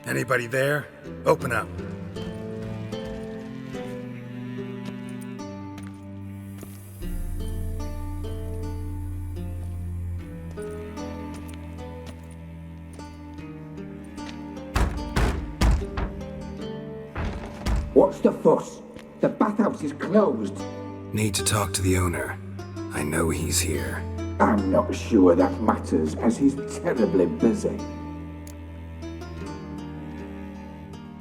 Anybody there? Open up. What's the fuss? The bathhouse is closed. Need to talk to the owner. I know he's here. I'm not sure that matters, as he's terribly busy.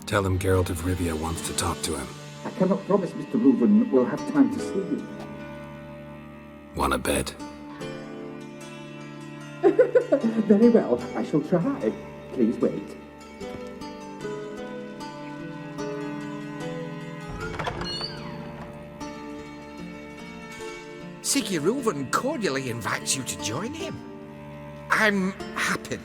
Tell him Geralt of Rivia wants to talk to him. I cannot promise Mr. Reuven will have time to see you. Wanna bet? Very well, I shall try. Please wait. Reuven cordially invites you to join him. I'm happy.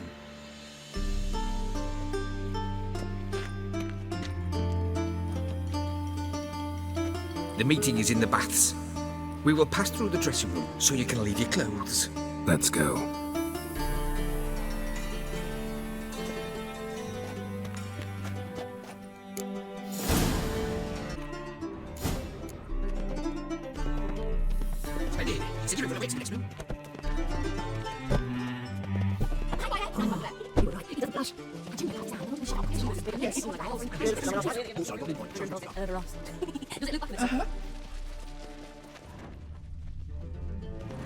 The meeting is in the baths. We will pass through the dressing room so you can leave your clothes. Let's go.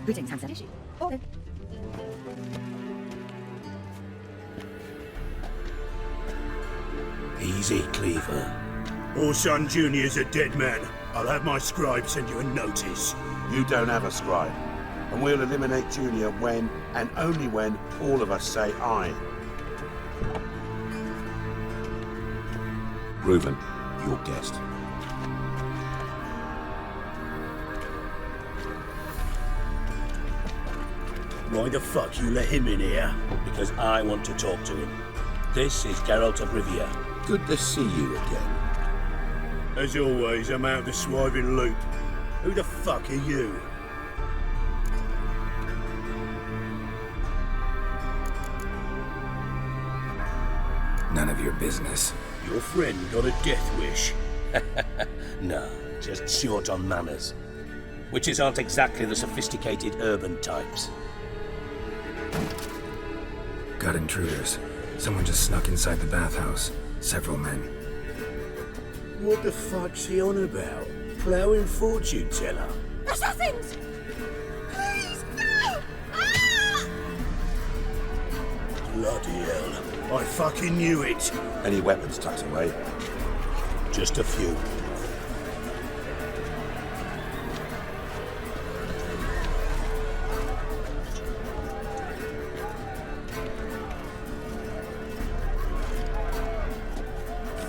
Greetings, handsome. Oh. Easy, Cleaver. Orson Jr.'s a dead man. I'll have my scribe send you a notice. You don't have a scribe. And we'll eliminate Junior when, and only when, all of us say aye. Reuven, your guest. Why the fuck you let him in here? Because I want to talk to him. This is Geralt of Rivia. Good to see you again. As always, I'm out the swiving loop. Who the fuck are you? None of your business. Your friend got a death wish. No, just short on manners. Witches aren't exactly the sophisticated urban types. Got intruders. Someone just snuck inside the bathhouse. Several men. What the fuck's he on about? Ploughing fortune teller? Assassins! Please, no! Ah! Bloody hell. I fucking knew it. Any weapons tucked away? Just a few.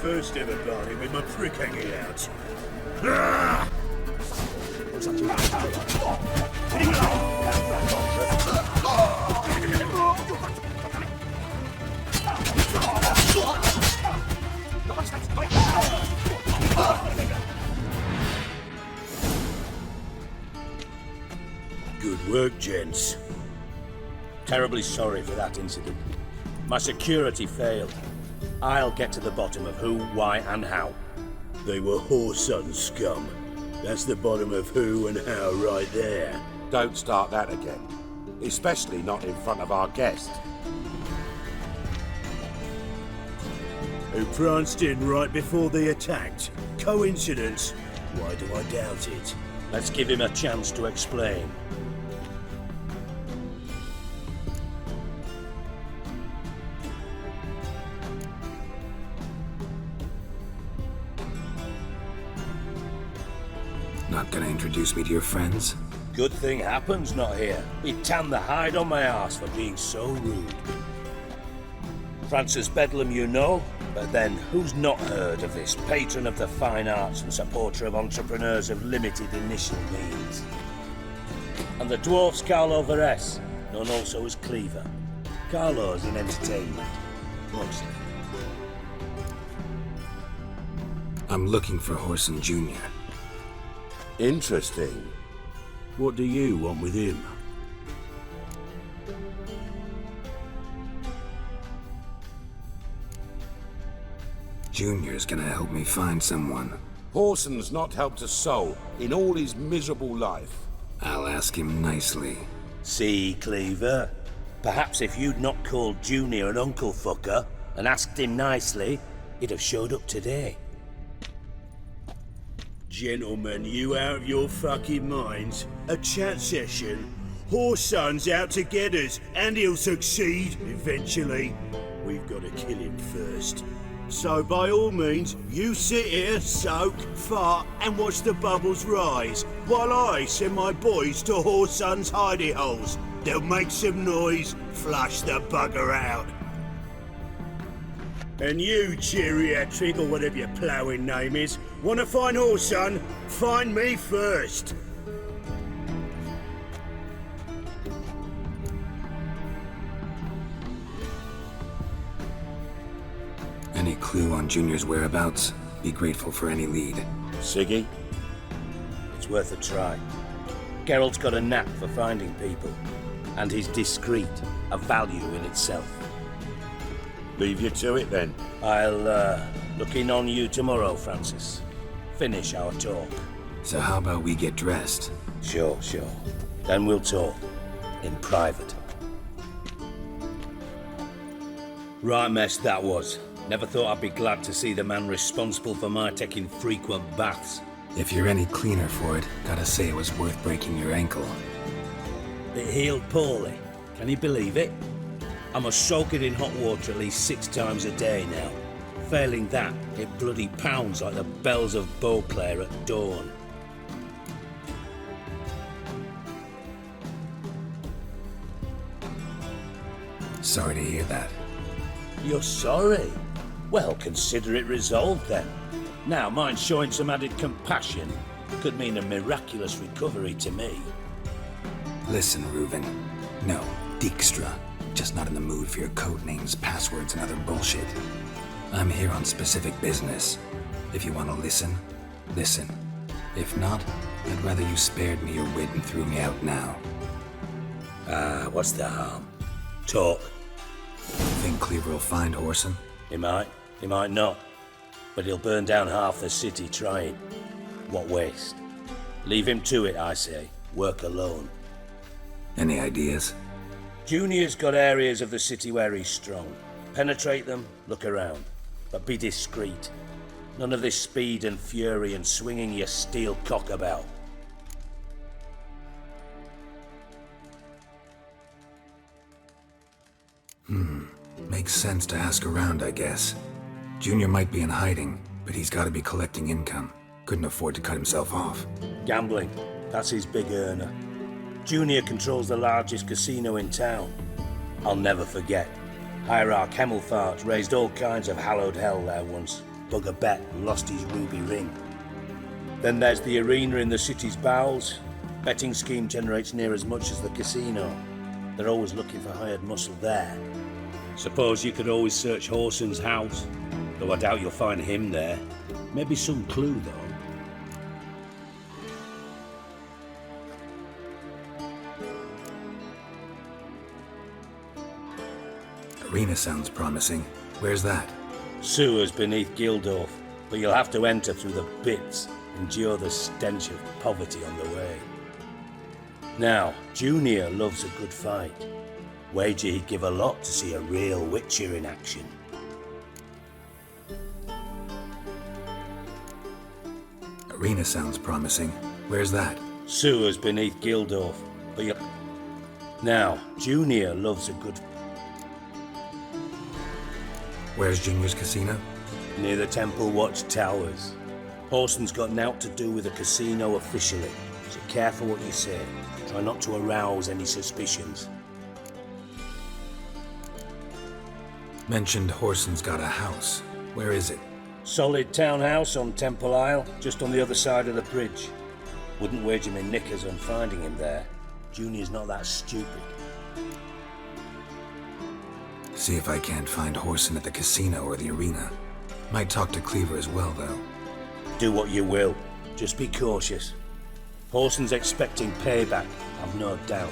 First ever party with my prick hanging out. Ah! Good work, gents. Terribly sorry for that incident. My security failed. I'll get to the bottom of who, why, and how. They were whoreson scum. That's the bottom of who and how right there. Don't start that again. Especially not in front of our guest. Who pranced in right before they attacked. Coincidence? Why do I doubt it? Let's give him a chance to explain. Not gonna introduce me to your friends? Good thing happens not here. He'd tan the hide on my arse for being so rude. Francis Bedlam you know, but then who's not heard of this patron of the fine arts and supporter of entrepreneurs of limited initial means? And the dwarf's Carlo Veres, known also as Cleaver. Carlo's in entertainment, mostly. I'm looking for Whoreson Jr. Interesting. What do you want with him? Junior's gonna help me find someone. Horson's not helped a soul in all his miserable life. I'll ask him nicely. See, Cleaver? Perhaps if you'd not called Junior an uncle fucker and asked him nicely, he'd have showed up today. Gentlemen, you out of your fucking minds? A chat session? Horson's out to get us, and he'll succeed eventually. We've got to kill him first. So by all means, you sit here, soak, fart, and watch the bubbles rise, while I send my boys to Horson's hidey holes. They'll make some noise, flush the bugger out. And you, geriatric, or whatever your ploughing name is, want to find Horson? Find me first. Any clue on Junior's whereabouts? Be grateful for any lead. Siggy? It's worth a try. Geralt's got a knack for finding people, and he's discreet, a value in itself. Leave you to it then. I'll, look in on you tomorrow, Francis. Finish our talk. So how about we get dressed? Sure. Then we'll talk. In private. Right mess that was. Never thought I'd be glad to see the man responsible for my taking frequent baths. If you're any cleaner for it, gotta say it was worth breaking your ankle. It healed poorly. Can you believe it? I must soak it in hot water at least 6 times a day now. Failing that, it bloody pounds like the bells of Beauclair at dawn. Sorry to hear that. You're sorry? Well, consider it resolved then. Now, mind showing some added compassion could mean a miraculous recovery to me. Listen, Reuven. No, Dijkstra. Just not in the mood for your code names, passwords, and other bullshit. I'm here on specific business. If you want to listen, listen. If not, I'd rather you spared me your wit and threw me out now. What's the harm? Talk. Think Cleaver will find Horson? He might not. But he'll burn down half the city trying. What waste. Leave him to it, I say. Work alone. Any ideas? Junior's got areas of the city where he's strong. Penetrate them, look around. But be discreet. None of this speed and fury and swinging your steel cock about. Makes sense to ask around, I guess. Junior might be in hiding, but he's got to be collecting income. Couldn't afford to cut himself off. Gambling. That's his big earner. Junior controls the largest casino in town. I'll never forget. Hierarch Hemmelfart raised all kinds of hallowed hell there once. Bugger bet and lost his ruby ring. Then there's the arena in the city's bowels. Betting scheme generates near as much as the casino. They're always looking for hired muscle there. Suppose you could always search Horson's house, though I doubt you'll find him there. Maybe some clue, though. Arena sounds promising. Where's that? Sewers beneath Gildorf, but you'll have to enter through the pits, endure the stench of poverty on the way. Now, Junior loves a good fight. Wager he'd give a lot to see a real witcher in action. Arena sounds promising. Where's that? Sewers beneath Gildorf, but you'll... Now, Junior loves a good... Where's Junior's casino? Near the Temple Watch Towers. Horson's got naught to do with the casino officially, so careful what you say. Try not to arouse any suspicions. Mentioned Horson's got a house. Where is it? Solid townhouse on Temple Isle, just on the other side of the bridge. Wouldn't wager me knickers on finding him there. Junior's not that stupid. See if I can't find Horson at the casino or the arena. Might talk to Cleaver as well, though. Do what you will. Just be cautious. Whoreson's expecting payback, I've no doubt.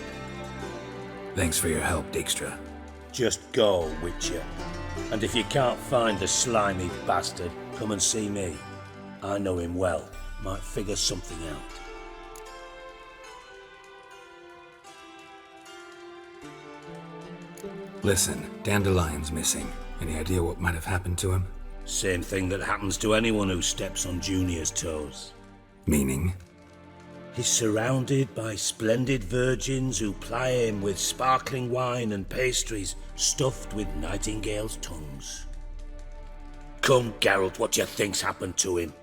Thanks for your help, Dijkstra. Just go, Witcher. And if you can't find the slimy bastard, come and see me. I know him well. Might figure something out. Listen, Dandelion's missing. Any idea what might have happened to him? Same thing that happens to anyone who steps on Junior's toes. Meaning? He's surrounded by splendid virgins who ply him with sparkling wine and pastries stuffed with nightingales' tongues. Come, Geralt, what do you think's happened to him?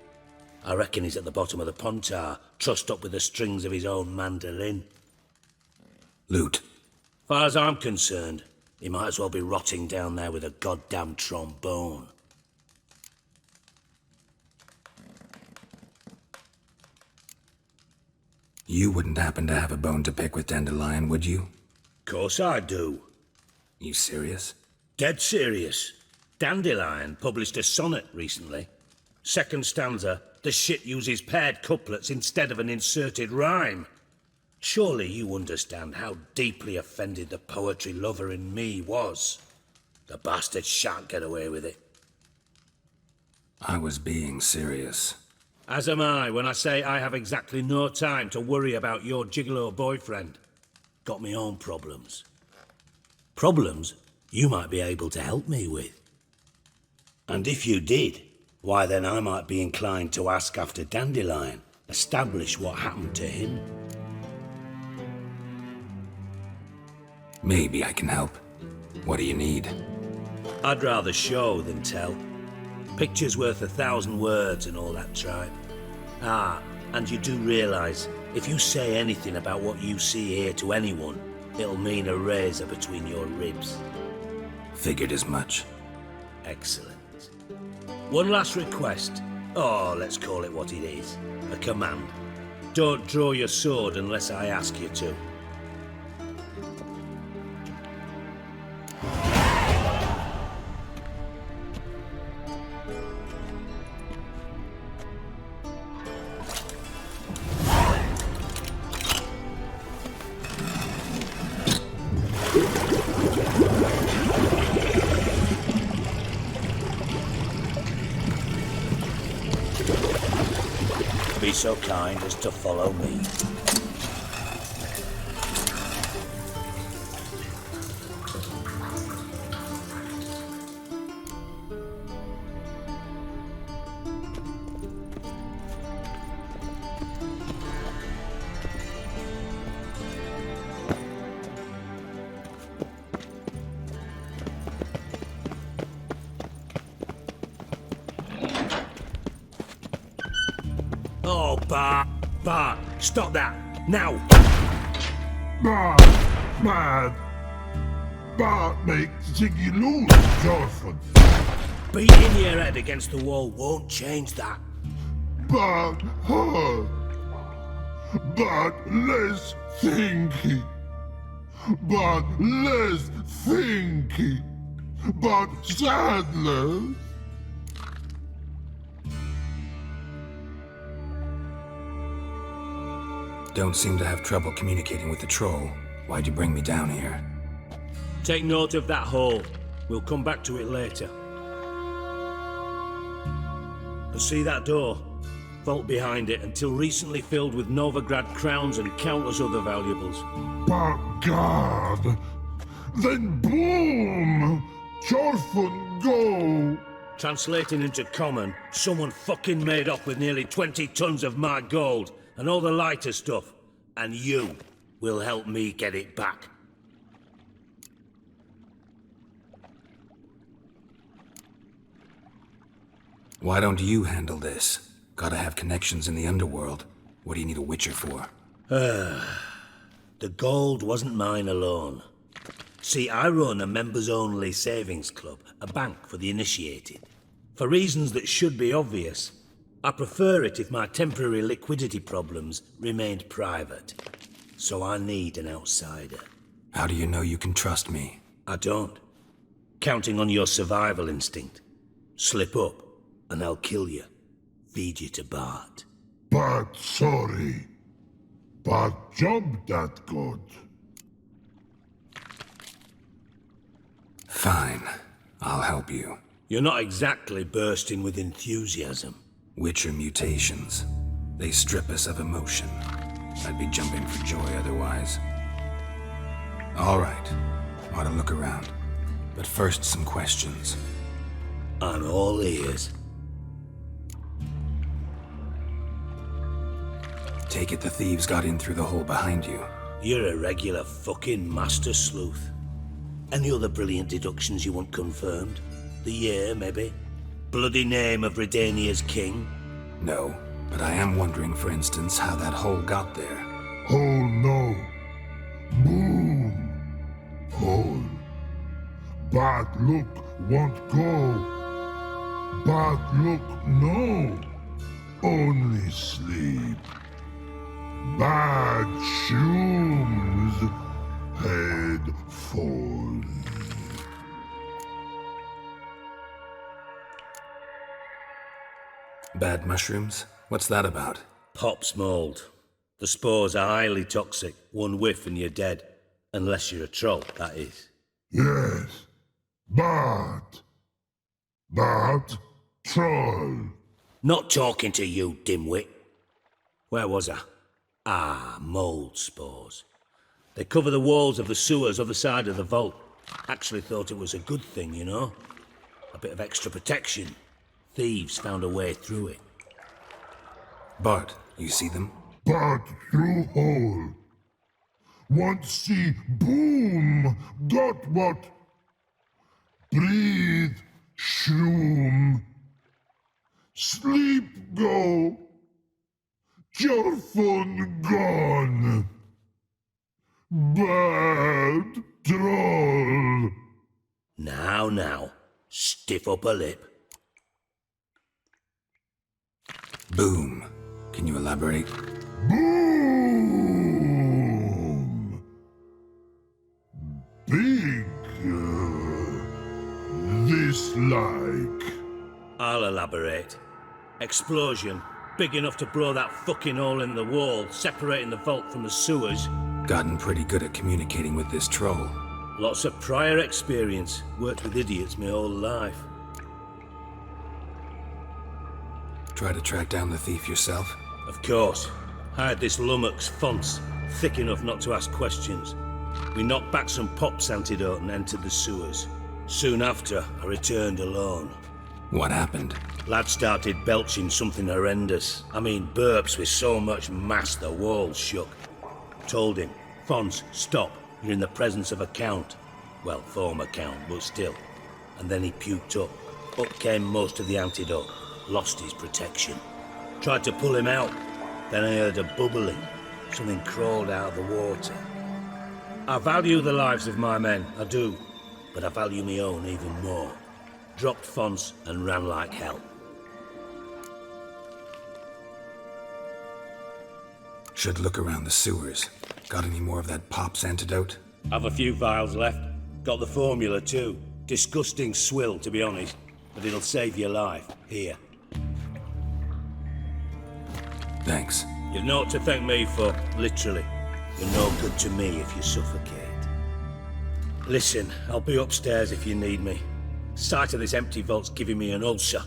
I reckon he's at the bottom of the Pontar, trussed up with the strings of his own mandolin. Loot. Far as I'm concerned, he might as well be rotting down there with a goddamn trombone. You wouldn't happen to have a bone to pick with Dandelion, would you? Course I do. You serious? Dead serious. Dandelion published a sonnet recently. Second stanza, the shit uses paired couplets instead of an inserted rhyme. Surely you understand how deeply offended the poetry lover in me was. The bastard shan't get away with it. I was being serious. As am I when I say I have exactly no time to worry about your gigolo boyfriend. Got me own problems. Problems you might be able to help me with. And if you did, why then I might be inclined to ask after Dandelion, establish what happened to him. Maybe I can help. What do you need? I'd rather show than tell. Picture's worth 1,000 words and all that tripe. Ah, and you do realise, if you say anything about what you see here to anyone, it'll mean a razor between your ribs. Figured as much. Excellent. One last request. Oh, let's call it what it is. A command. Don't draw your sword unless I ask you to. Be so kind as to follow me. Oh, Bart, stop that, now! Mad! Bart makes Ziggy lose, Jorford. Beating your head against the wall won't change that. Bart hurt. Bart less thinky. Bart less thinky. Bart sadler. Don't seem to have trouble communicating with the troll. Why'd you bring me down here? Take note of that hole. We'll come back to it later. And see that door? Vault behind it, until recently filled with Novigrad crowns and countless other valuables. But God! Then boom! Jorford go! Translating into common, someone fucking made off with nearly 20 tons of my gold and all the lighter stuff. And you will help me get it back. Why don't you handle this? Gotta have connections in the underworld. What do you need a witcher for? The gold wasn't mine alone. See, I run a members-only savings club, a bank for the initiated. For reasons that should be obvious, I prefer it if my temporary liquidity problems remained private. So I need an outsider. How do you know you can trust me? I don't. Counting on your survival instinct. Slip up, and I'll kill you. Feed you to Bart. Bart sorry. but job that good. Fine. I'll help you. You're not exactly bursting with enthusiasm. Witcher mutations. They strip us of emotion. I'd be jumping for joy otherwise. All right. Ought to look around. But first, some questions. I'm all ears. Take it the thieves got in through the hole behind you. You're a regular fucking master sleuth. Any other brilliant deductions you want confirmed? The year, maybe? Bloody name of Redania's king? No, but I am wondering, for instance, how that hole got there. Hole no. Boom. Hole. Bad look won't go. Bad look no. Only sleep. Bad shoes. Head fall. Bad mushrooms? What's that about? Pop's mold. The spores are highly toxic. One whiff and you're dead. Unless you're a troll, that is. Yes. Bad. Bad troll. Not talking to you, dimwit. Where was I? Ah, mold spores. They cover the walls of the sewers other side of the vault. Actually thought it was a good thing, you know? A bit of extra protection. Thieves found a way through it. Bart, you see them? Bad through hole. Want see boom. Got what? Breathe. Shroom. Sleep go. Your phone gone. Bad troll. Now. Stiff up a lip. Boom. Can you elaborate? Boom. Big. This like. I'll elaborate. Explosion. Big enough to blow that fucking hole in the wall, separating the vault from the sewers. Gotten pretty good at communicating with this troll. Lots of prior experience. Worked with idiots my whole life. Try to track down the thief yourself? Of course. Hired this lummox, Fonts, thick enough not to ask questions. We knocked back some Pop's antidote and entered the sewers. Soon after, I returned alone. What happened? Lad started belching something horrendous. I mean, burps with so much mass the walls shook. Told him, Fonts, stop. You're in the presence of a count. Well, former count, but still. And then he puked up. Up came most of the antidote. Lost his protection. Tried to pull him out. Then I heard a bubbling. Something crawled out of the water. I value the lives of my men, I do. But I value my own even more. Dropped Fonts and ran like hell. Should look around the sewers. Got any more of that Pop's antidote? Have a few vials left. Got the formula too. Disgusting swill, to be honest. But it'll save your life. Here. Thanks. You've naught to thank me for, literally. You're no good to me if you suffocate. Listen, I'll be upstairs if you need me. Sight of this empty vault's giving me an ulcer.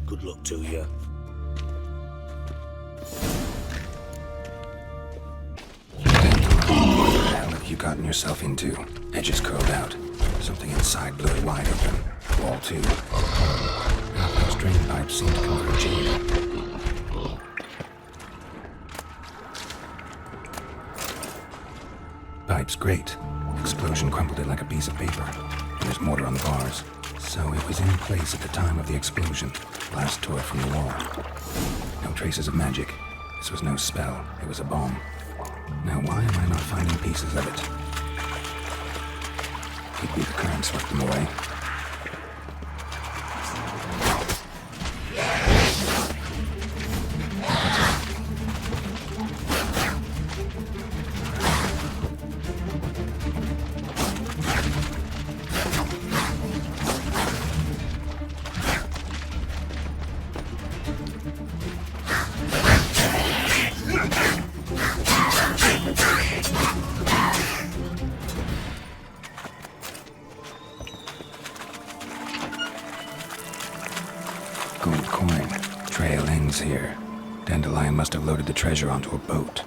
Good luck to you. What the hell have you gotten yourself into? Edges curled out. Something inside blew it wide open. Wall too. Those drain pipes seem to converge in. Pipe's great. Explosion crumpled it like a piece of paper. There's mortar on the bars. So it was in place at the time of the explosion. Blast tore from the wall. No traces of magic. This was no spell. It was a bomb. Now why am I not finding pieces of it? Could be the current swept them away. trail ends here. Dandelion must have loaded the treasure onto a boat.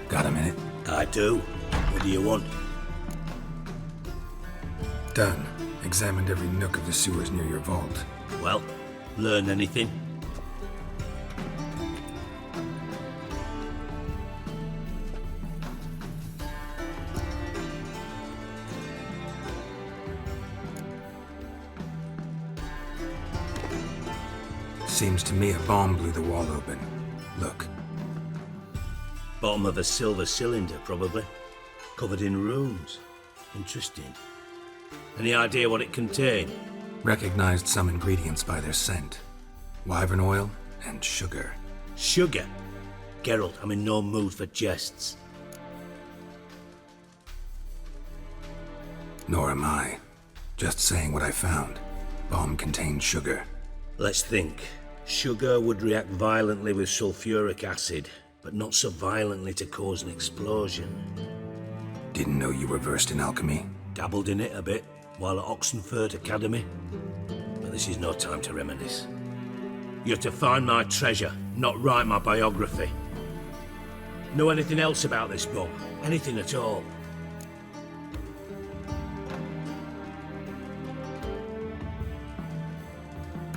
Got a minute? I do. What do you want? Done. Examined every nook of the sewers near your vault. Well, learn anything? Seems to me a bomb blew the wall open. Look. Bottom of a silver cylinder, probably. Covered in runes. Interesting. Any idea what it contained? Recognized some ingredients by their scent. Wyvern oil and sugar. Sugar? Geralt, I'm in no mood for jests. Nor am I. Just saying what I found. Bomb contained sugar. Let's think. Sugar would react violently with sulfuric acid, but not so violently to cause an explosion. Didn't know you were versed in alchemy. Dabbled in it a bit while at Oxenford Academy. But this is no time to reminisce. You're to find my treasure, not write my biography. Know anything else about this bomb? Anything at all?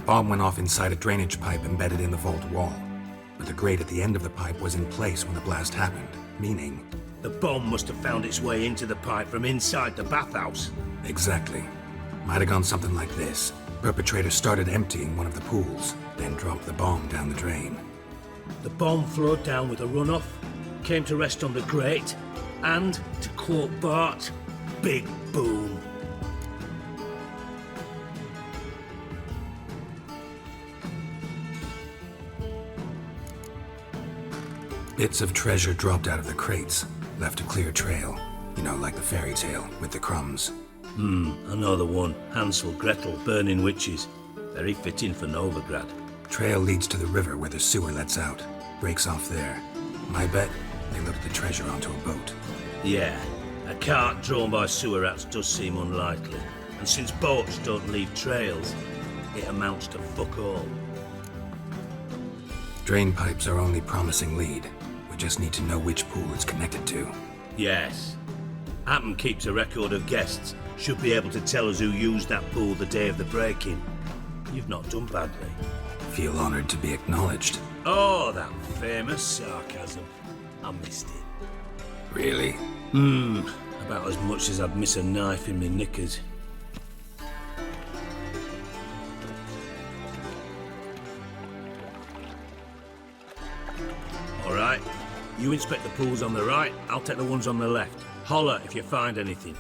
Bomb went off inside a drainage pipe embedded in the vault wall. But the grate at the end of the pipe was in place when the blast happened, meaning... The bomb must have found its way into the pipe from inside the bathhouse. Exactly. Might have gone something like this. Perpetrator started emptying one of the pools, then dropped the bomb down the drain. The bomb flowed down with a runoff, came to rest on the grate, and, to quote Bart, big boom. Bits of treasure dropped out of the crates, left a clear trail. You know, like the fairy tale, with the crumbs. I know the one. Hansel, Gretel, burning witches. Very fitting for Novigrad. Trail leads to the river where the sewer lets out. Breaks off there. My bet, they loaded the treasure onto a boat. Yeah, a cart drawn by sewer rats does seem unlikely. And since boats don't leave trails, it amounts to fuck all. Drain pipes are only promising lead. We just need to know which pool it's connected to. Yes. Hammond keeps a record of guests. Should be able to tell us who used that pool the day of the break-in. You've not done badly. Feel honored to be acknowledged. Oh, that famous sarcasm. I missed it. Really? About as much as I'd miss a knife in my knickers. All right. You inspect the pools on the right, I'll take the ones on the left. Holler if you find anything.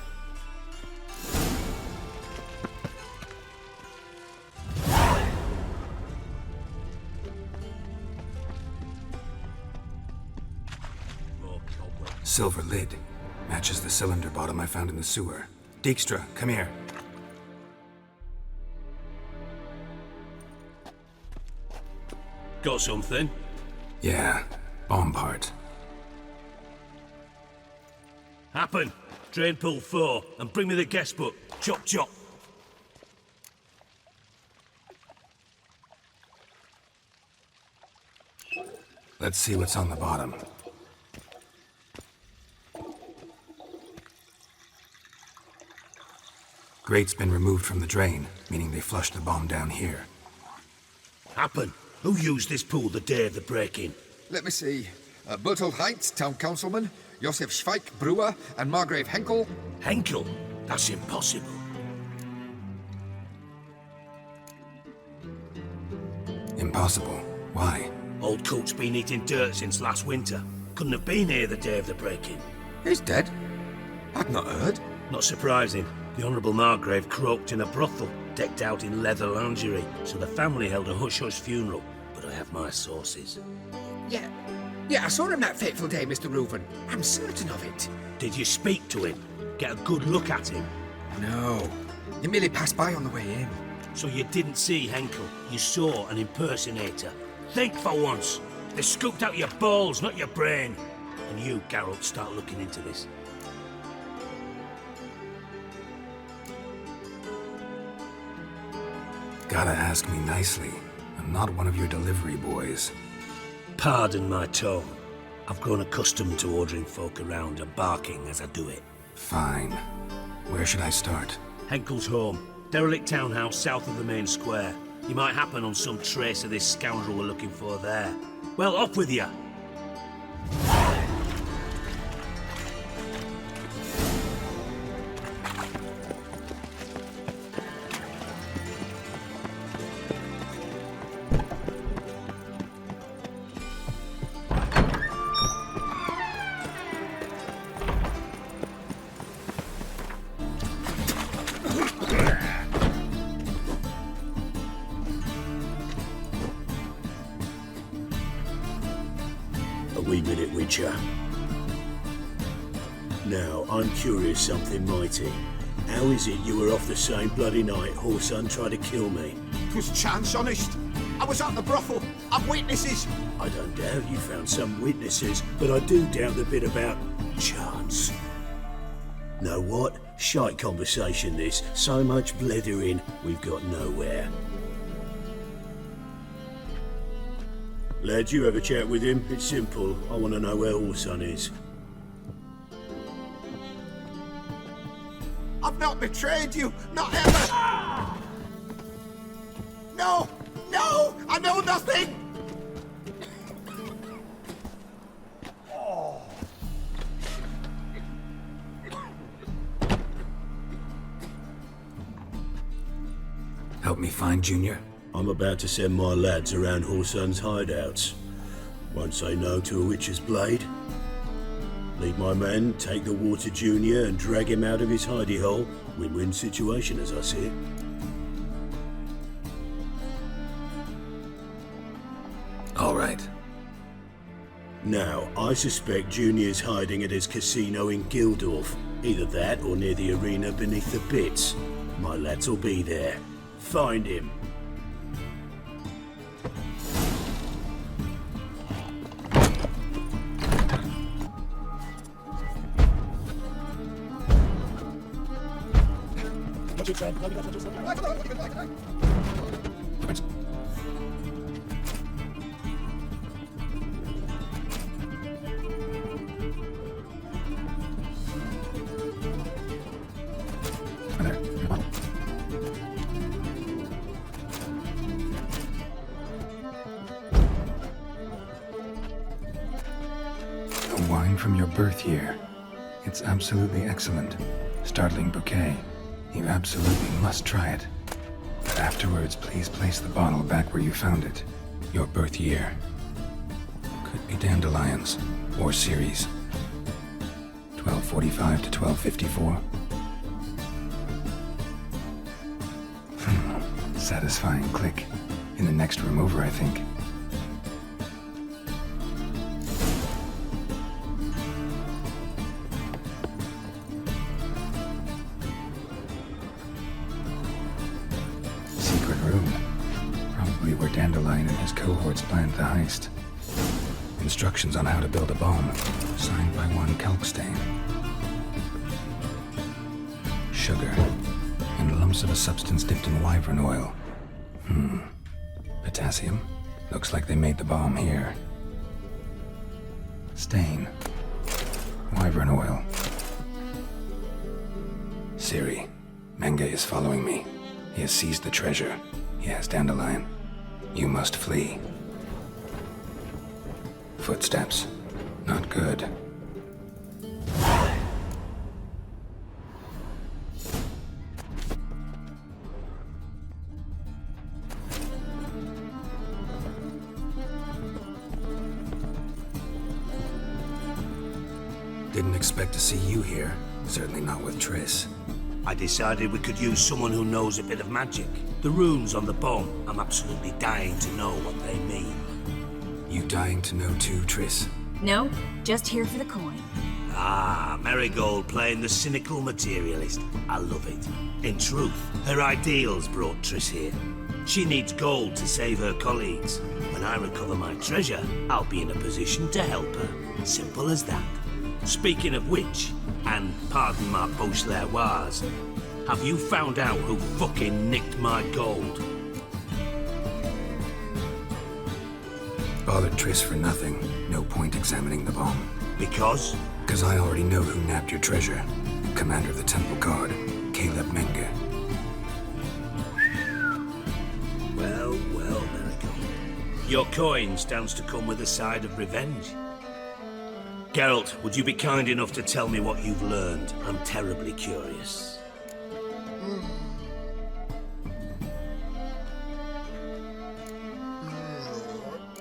Silver lid. Matches the cylinder bottom I found in the sewer. Dijkstra, come here. Got something? Yeah, bomb part. Happen. Drain pool 4 and bring me the guest book. Chop chop. Let's see what's on the bottom. Grate's been removed from the drain, meaning they flushed the bomb down here. Happen. Who used this pool the day of the break-in? Let me see. Bertolt Heinz, town councilman, Josef Schweik, brewer, and Margrave Henkel. Henkel? That's impossible. Impossible. Why? Old Coot's been eating dirt since last winter. Couldn't have been here the day of the break-in. He's dead? I'd not heard. Not surprising. The Honourable Margrave croaked in a brothel, decked out in leather lingerie, so the family held a hush-hush funeral. But I have my sources. Yeah, I saw him that fateful day, Mr. Reuven. I'm certain of it. Did you speak to him? Get a good look at him? No, he merely passed by on the way in. So you didn't see Henkel, you saw an impersonator. Think for once. They scooped out your balls, not your brain. And you, Geralt, start looking into this. Gotta ask me nicely. I'm not one of your delivery boys. Pardon my tone. I've grown accustomed to ordering folk around and barking as I do it. Fine. Where should I start? Henkel's home. Derelict townhouse south of the main square. You might happen on some trace of this scoundrel we're looking for there. Well, off with you! A wee minute, Witcher. Now, I'm curious something mighty. How is it you were off the same bloody night Whoreson tried to kill me? 'Twas chance, honest. I was at the brothel. I've witnesses. I don't doubt you found some witnesses, but I do doubt the bit about chance. Know what? Shite conversation this. So much blethering, we've got nowhere. Lad, you have a chat with him? It's simple. I want to know where Whoreson is. I've not betrayed you. Not ever. No! No! I know nothing! Help me find Junior? I'm about to send my lads around Whoreson's hideouts. Won't say no to a witcher's blade. Lead my men, take the water Junior and drag him out of his hidey hole. Win-win situation as I see it. All right. Now, I suspect Junior's hiding at his casino in Gildorf. Either that or near the arena beneath the pits. My lads will be there. Find him. A wine from your birth year. It's absolutely excellent. Startling bouquet. You absolutely must try it. But afterwards, please place the bottle back where you found it. Your birth year. Could be dandelions or ciri's. 1245 to 1254. Satisfying click. In the next room over, I think. Secret room. Probably where Dandelion and his cohorts planned the heist. Instructions on how to build a bomb. Signed by one Kalkstain. Sugar. And lumps of a substance dipped in wyvern oil. Potassium. Looks like they made the bomb here. Stain. Wyvern oil. Ciri. Menge is following me. He has seized the treasure. He has Dandelion. You must flee. Footsteps. Not good. Didn't expect to see you here. Certainly not with Triss. I decided we could use someone who knows a bit of magic. The runes on the bomb, I'm absolutely dying to know what they mean. You dying to know too, Triss? No, just here for the coin. Ah, Marigold playing the cynical materialist. I love it. In truth, her ideals brought Triss here. She needs gold to save her colleagues. When I recover my treasure, I'll be in a position to help her. Simple as that. Speaking of which, and pardon my Beauclervoise, have you found out who fucking nicked my gold? Bothered Triss for nothing. No point examining the bomb. Because? Because I already know who nabbed your treasure. Commander of the Temple Guard, Caleb Menge. Well, Marigold. Your coin stands to come with a side of revenge. Geralt, would you be kind enough to tell me what you've learned? I'm terribly curious.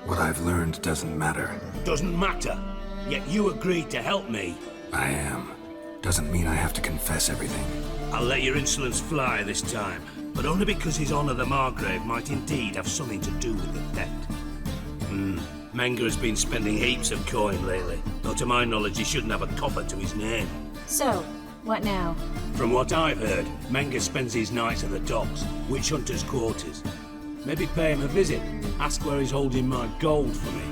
What I've learned doesn't matter. Doesn't matter? Yet you agreed to help me. I am. Doesn't mean I have to confess everything. I'll let your insolence fly this time, but only because his honor the Margrave might indeed have something to do with the theft. Menge has been spending heaps of coin lately, though to my knowledge he shouldn't have a copper to his name. So, what now? From what I've heard, Menge spends his nights at the docks, witch hunters' quarters. Maybe pay him a visit, ask where he's holding my gold for me.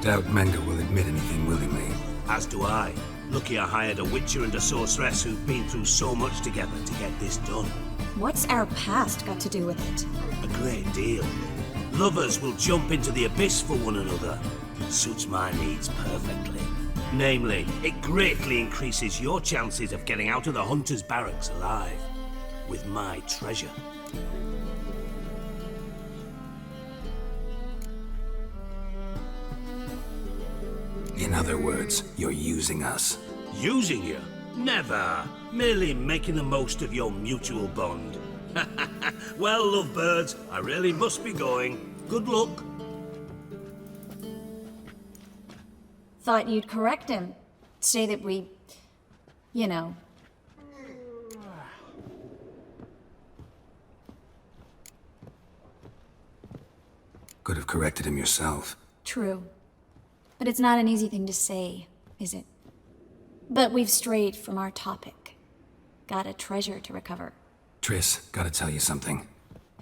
Doubt Menge will admit anything willingly. As do I. Lucky I hired a witcher and a sorceress who've been through so much together to get this done. What's our past got to do with it? A great deal. Lovers will jump into the abyss for one another. Suits my needs perfectly. Namely, it greatly increases your chances of getting out of the hunter's barracks alive. With my treasure. In other words, you're using us. Using you? Never. Merely making the most of your mutual bond. Well, lovebirds, I really must be going. Good luck. Thought you'd correct him. Say that we... you know... Could have corrected him yourself. True. But it's not an easy thing to say, is it? But we've strayed from our topic. Got a treasure to recover. Triss, gotta tell you something.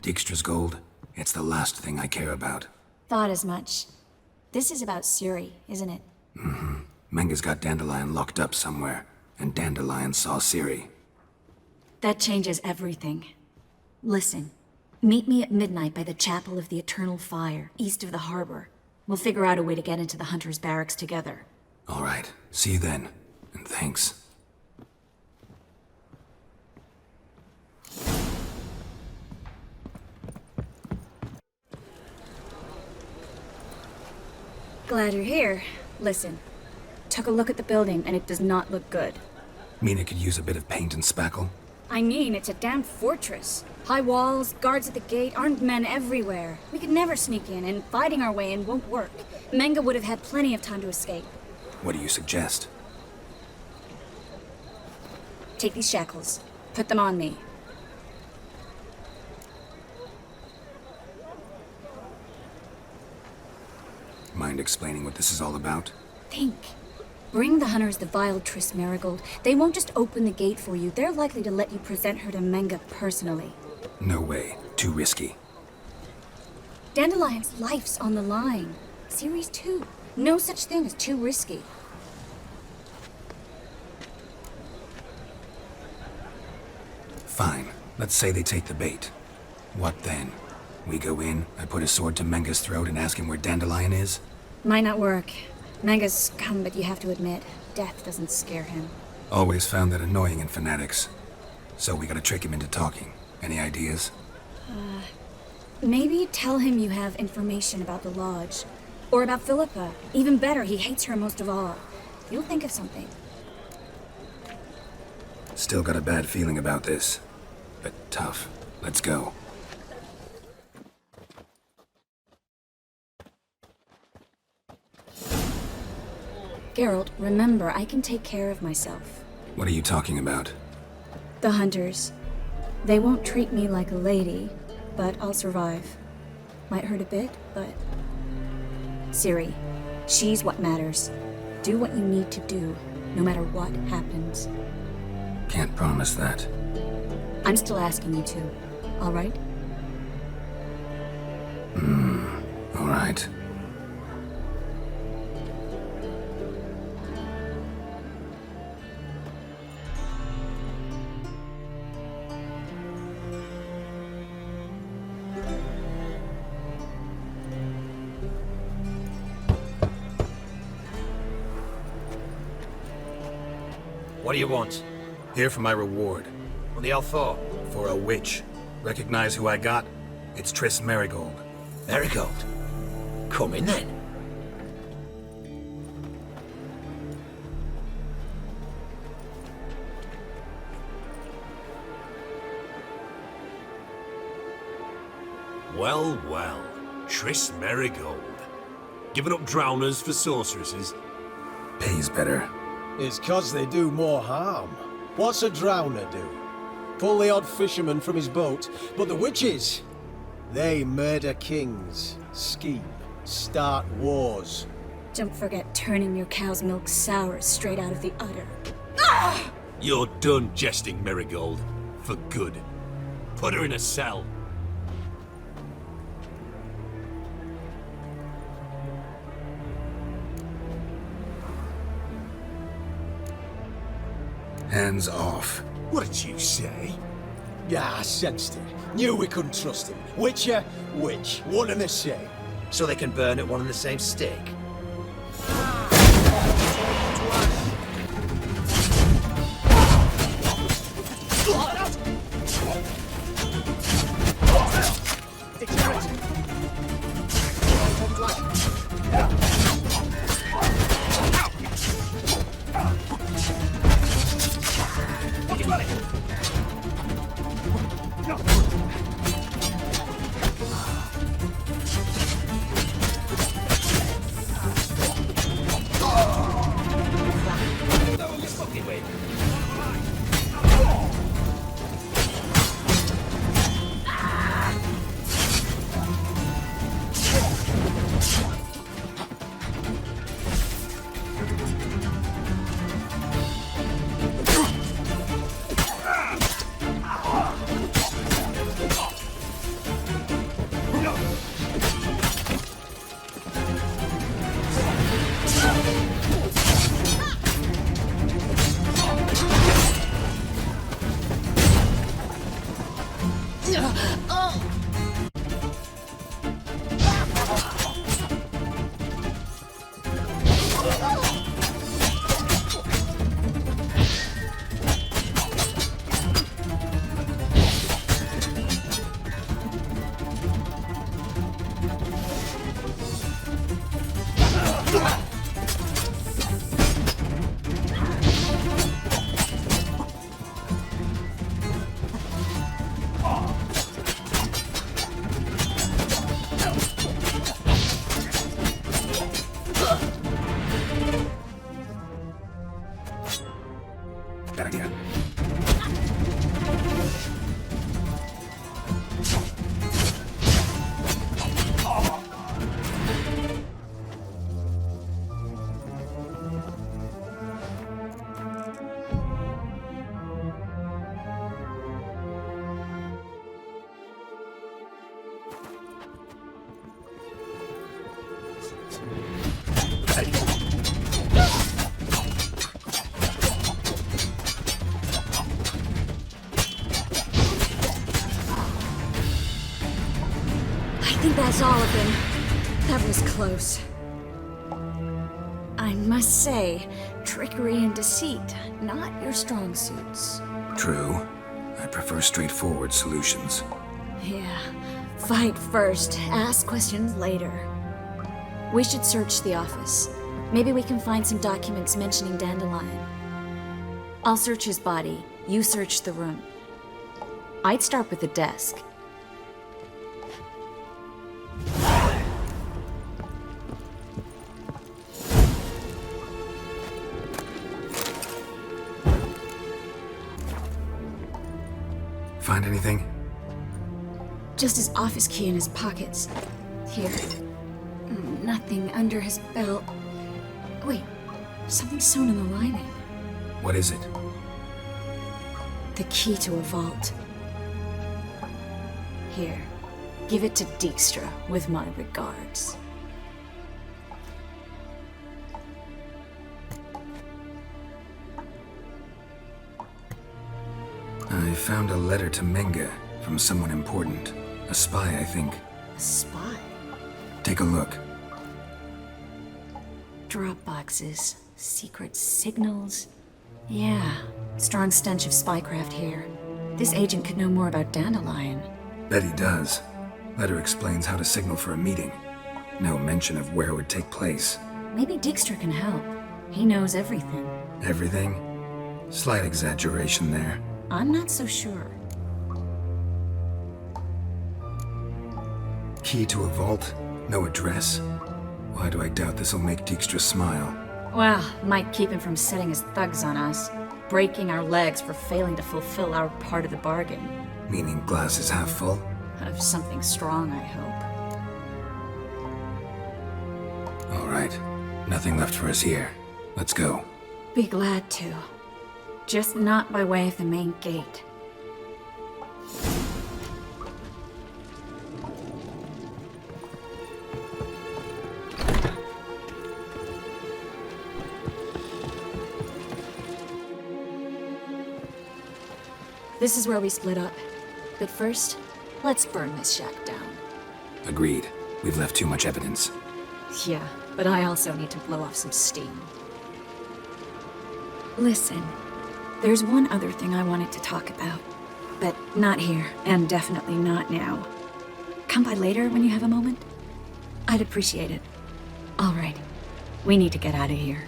Dijkstra's gold, it's the last thing I care about. Thought as much. This is about Ciri, isn't it? Mm-hmm. Menge's got Dandelion locked up somewhere, and Dandelion saw Ciri. That changes everything. Listen, meet me at midnight by the Chapel of the Eternal Fire, east of the harbor. We'll figure out a way to get into the Hunter's barracks together. All right, see you then, and thanks. Glad you're here. Listen, took a look at the building and it does not look good. Mean it could use a bit of paint and spackle? I mean, it's a damn fortress. High walls, guards at the gate, armed men everywhere. We could never sneak in, and fighting our way in won't work. Menge would have had plenty of time to escape. What do you suggest? Take these shackles. Put them on me. Mind explaining what this is all about? Think. Bring the hunters the vile Triss Marigold. They won't just open the gate for you. They're likely to let you present her to Menge personally. No way. Too risky. Dandelion's life's on the line. Ciri's too. No such thing as too risky. Fine. Let's say they take the bait. What then? We go in, I put a sword to Menge's throat and ask him where Dandelion is? Might not work. Menge's scum, but you have to admit, death doesn't scare him. Always found that annoying in fanatics. So we gotta trick him into talking. Any ideas? Maybe tell him you have information about the Lodge. Or about Philippa. Even better, he hates her most of all. You'll think of something. Still got a bad feeling about this. But tough. Let's go. Geralt, remember, I can take care of myself. What are you talking about? The hunters. They won't treat me like a lady, but I'll survive. Might hurt a bit, but... Ciri, she's what matters. Do what you need to do, no matter what happens. Can't promise that. I'm still asking you to, all right? All right. What do you want? Here for my reward. What the hell for? For a witch. Recognize who I got? It's Triss Merigold. Merigold? Come in then. Well, well. Triss Merigold. Giving up drowners for sorceresses? Pays better. It's 'cause they do more harm. What's a drowner do? Pull the odd fisherman from his boat, but the witches, they murder kings, scheme, start wars. Don't forget turning your cow's milk sour straight out of the udder. You're done jesting, Merigold. For good. Put her in a cell. Hands off. What did you say? Yeah, I sensed it. Knew we couldn't trust him. Witcher, witch, one and the same. So they can burn at one and the same stick? Bad idea. I think that's all of them. That was close. I must say, trickery and deceit, not your strong suits. True. I prefer straightforward solutions. Yeah. Fight first, ask questions later. We should search the office. Maybe we can find some documents mentioning Dandelion. I'll search his body. You search the room. I'd start with the desk. Find anything? Just his office key in his pockets. Here. Nothing under his belt. Wait, something's sewn in the lining. What is it? The key to a vault. Here, give it to Dijkstra with my regards. I found a letter to Menge from someone important. A spy, I think. A spy? Take a look. Drop boxes, secret signals. Yeah, strong stench of spycraft here. This agent could know more about Dandelion. Bet he does. Letter explains how to signal for a meeting. No mention of where it would take place. Maybe Dijkstra can help. He knows everything. Everything? Slight exaggeration there. I'm not so sure. Key to a vault? No address? Why do I doubt this'll make Dijkstra smile? Well, might keep him from setting his thugs on us. Breaking our legs for failing to fulfill our part of the bargain. Meaning glass is half full? Of something strong, I hope. All right. Nothing left for us here. Let's go. Be glad to. Just not by way of the main gate. This is where we split up. But first, let's burn this shack down. Agreed. We've left too much evidence. Yeah, but I also need to blow off some steam. Listen, there's one other thing I wanted to talk about. But not here, and definitely not now. Come by later when you have a moment? I'd appreciate it. All right, we need to get out of here.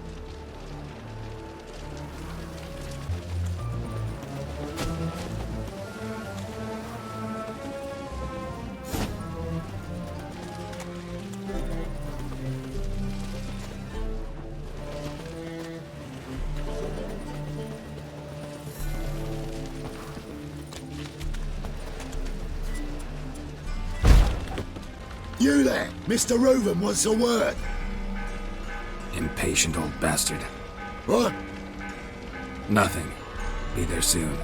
You there! Mr. Reuven wants a word. Impatient old bastard. What? Nothing. Be there soon.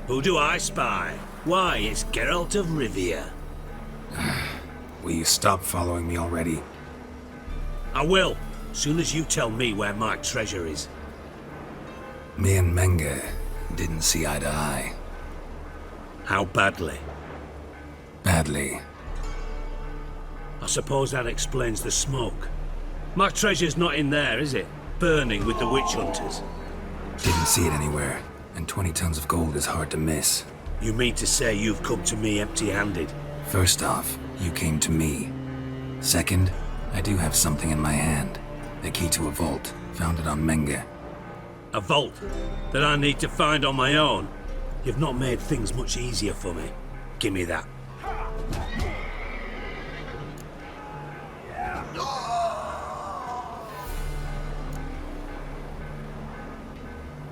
Who do I spy? Why, it's Geralt of Rivia. Will you stop following me already? I will, soon as you tell me where my treasure is. Me and Menge didn't see eye to eye. How badly? Badly. I suppose that explains the smoke. My treasure's not in there, is it? Burning with the witch hunters. Didn't see it anywhere, and 20 tons of gold is hard to miss. You mean to say you've come to me empty-handed? First off, you came to me. Second, I do have something in my hand. The key to a vault, found it on Menge. A vault that I need to find on my own. You've not made things much easier for me. Give me that.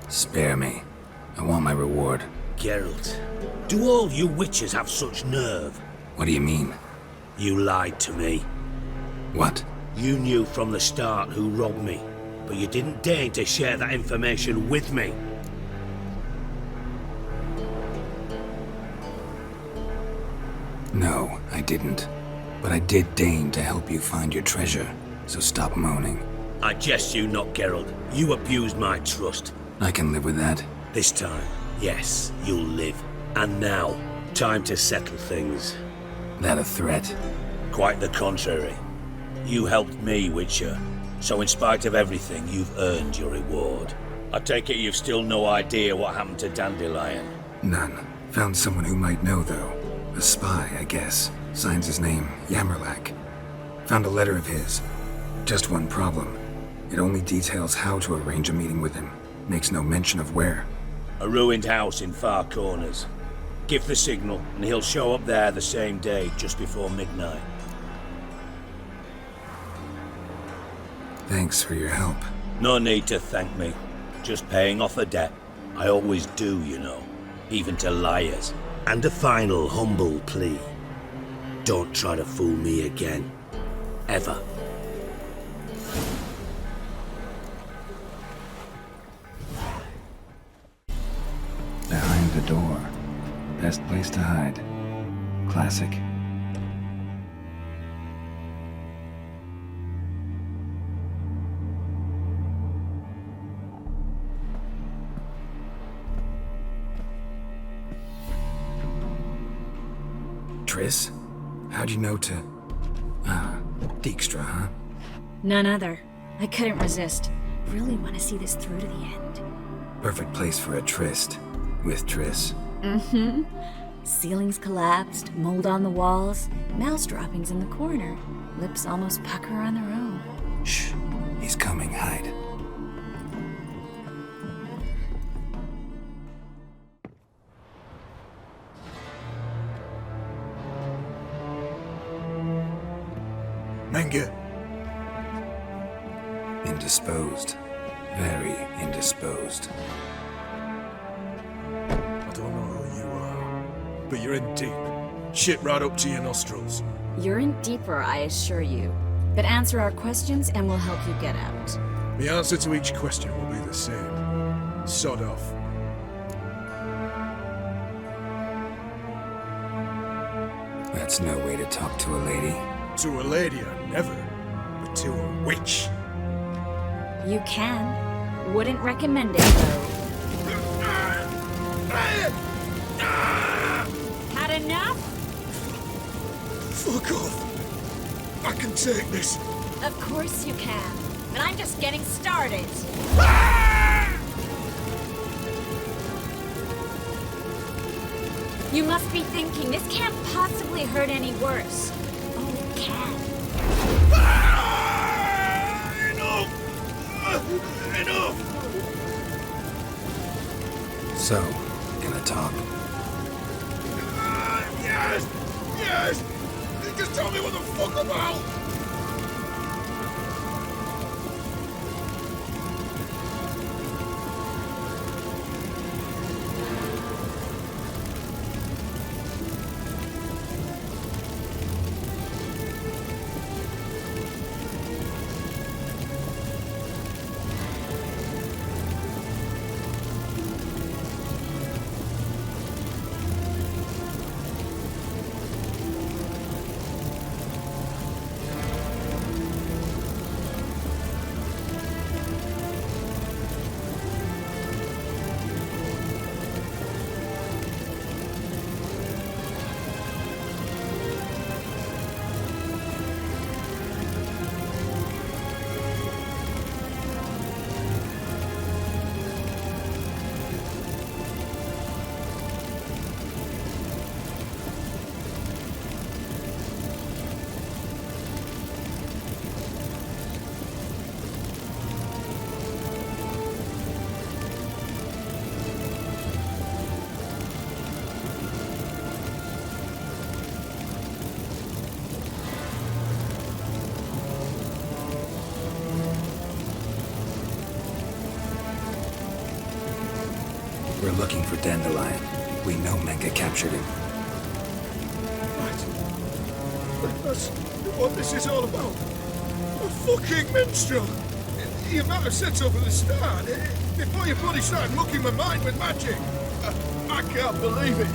Spare me. I want my reward. Geralt, do all you witches have such nerve? What do you mean? You lied to me. What? You knew from the start who robbed me, but you didn't deign to share that information with me. No, I didn't. But I did deign to help you find your treasure, so stop moaning. I jest you not, Geralt. You abused my trust. I can live with that. This time, yes, you'll live. And now, time to settle things. That a threat? Quite the contrary. You helped me, Witcher. So in spite of everything, you've earned your reward. I take it you've still no idea what happened to Dandelion? None. Found someone who might know, though. A spy, I guess. Signs his name, Yammerlak. Found a letter of his. Just one problem. It only details how to arrange a meeting with him. Makes no mention of where. A ruined house in Far Corners. Give the signal, and he'll show up there the same day, just before midnight. Thanks for your help. No need to thank me. Just paying off a debt. I always do, you know. Even to liars. And a final humble plea. Don't try to fool me again. Ever. Behind the door. Best place to hide. Classic. Triss? How'd you know to... Dijkstra, huh? None other. I couldn't resist. Really want to see this through to the end. Perfect place for a tryst. With Triss. Mm-hmm. Ceilings collapsed, mold on the walls, mouse droppings in the corner. Lips almost pucker on their own. Shh. He's coming. Hide. Menge. Indisposed. Very indisposed. I don't know who you are, but you're in deep. Shit right up to your nostrils. You're in deeper, I assure you. But answer our questions and we'll help you get out. The answer to each question will be the same. Sod off. That's no way to talk to a lady. To a lady, I never. But to a witch. You can. Wouldn't recommend it, though. Had enough? Fuck off. I can take this. Of course you can. But I'm just getting started. You must be thinking, this can't possibly hurt any worse. Oh, it can. Enough! So, gonna talk? Yes! Yes! Just tell me what the fuck about! We're looking for Dandelion. We know Menge captured him. Right. That's what this is all about. A fucking minstrel! You might have said so from the start, before you bloody started mucking my mind with magic. I can't believe it.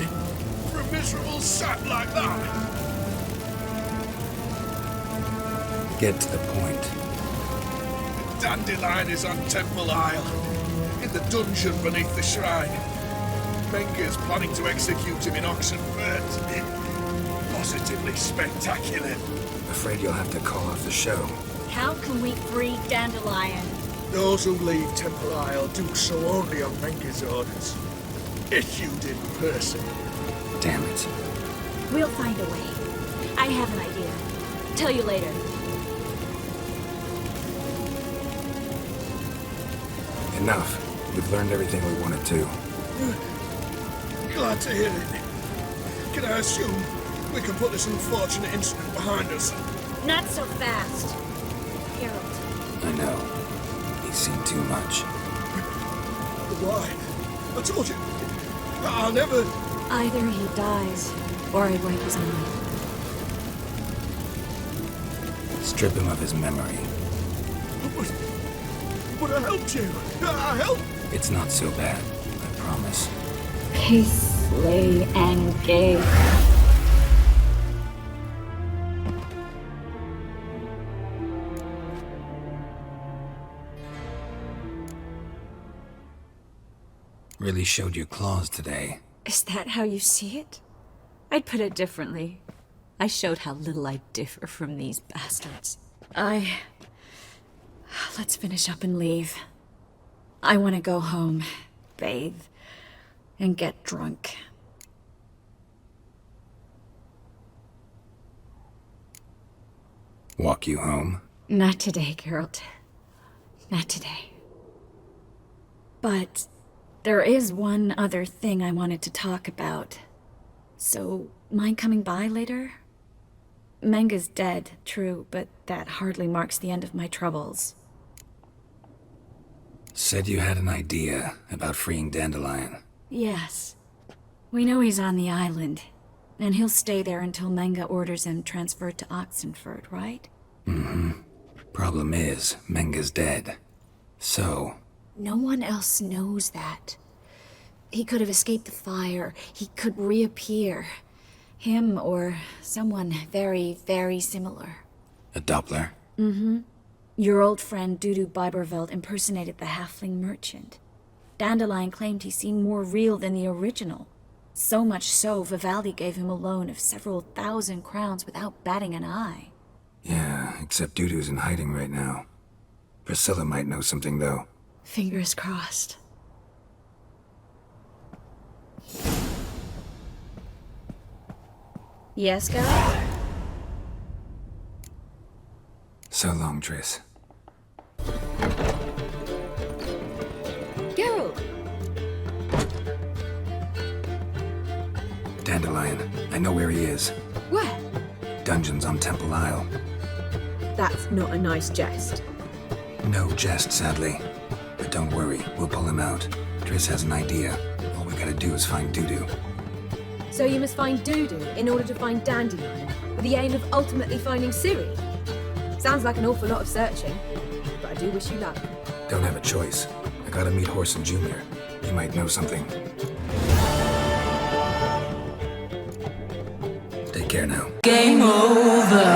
For a miserable sap like that. Get to the point. Dandelion is on Temple Isle, in the dungeon beneath the shrine. Menge is planning to execute him in Oxenfurt. Positively spectacular. Afraid you'll have to call off the show. How can we free Dandelion? Those who leave Temple Isle do so only on Menge's orders. Issued in person. Damn it. We'll find a way. I have an idea. Tell you later. Enough. We've learned everything we wanted to. Glad to hear it. Can I assume we can put this unfortunate incident behind us? Not so fast. Geralt, I know. He's seen too much. Why? I told you. I'll never... Either he dies, or I wipe his memory. Strip him of his memory. But I helped you. I helped... It's not so bad, I promise. Peace, slay, and gay. Really showed your claws today. Is that how you see it? I'd put it differently. I showed how little I differ from these bastards. Let's finish up and leave. I want to go home, bathe, and get drunk. Walk you home? Not today, Geralt. Not today. But there is one other thing I wanted to talk about. So, mind coming by later? Menga's dead, true, but that hardly marks the end of my troubles. Said you had an idea about freeing Dandelion. Yes. We know he's on the island, and he'll stay there until Menga orders him transferred to Oxenford, right? Mm-hmm. Problem is, Menga's dead. So... No one else knows that. He could have escaped the fire. He could reappear. Him or someone very, very similar. A Doppler? Mm-hmm. Your old friend Dudu Biberveld impersonated the halfling merchant. Dandelion claimed he seemed more real than the original. So much so, Vivaldi gave him a loan of several thousand crowns without batting an eye. Yeah, except Dudu's in hiding right now. Priscilla might know something, though. Fingers crossed. Yes, guy? So long, Triss. Geralt! Dandelion. I know where he is. Where? Dungeons on Temple Isle. That's not a nice jest. No jest, sadly. But don't worry, we'll pull him out. Triss has an idea. All we gotta do is find Dudu. So you must find Dudu in order to find Dandelion, with the aim of ultimately finding Ciri. Sounds like an awful lot of searching, but I do wish you luck. Don't have a choice. I gotta meet Horson Jr. He might know something. Take care now. Game over.